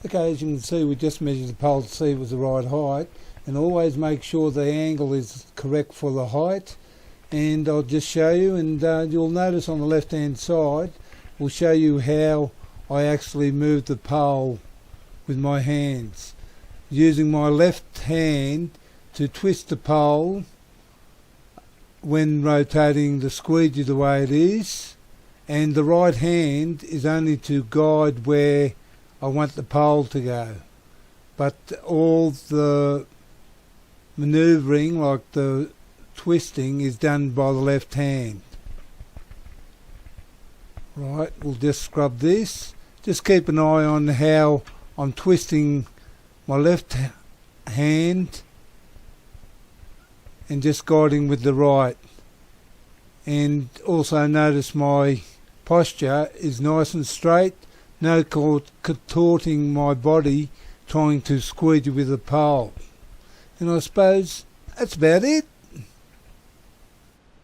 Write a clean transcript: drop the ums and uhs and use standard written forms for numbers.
Okay, as you can see, we just measured the pole to see it was the right height, and always make sure the angle is correct for the height. And I'll just show you, and you'll notice on the left hand side we'll show you how I actually move the pole with my hands, using my left hand to twist the pole when rotating the squeegee the way it is, and the right hand is only to guide where I want the pole to go, but all the manoeuvring, like the twisting, is done by the left hand. Right, we'll just scrub this. Just keep an eye on how I'm twisting my left hand and just guiding with the right. And also notice my posture is nice and straight, no contorting my body trying to squeegee with the pole. And I suppose that's about it.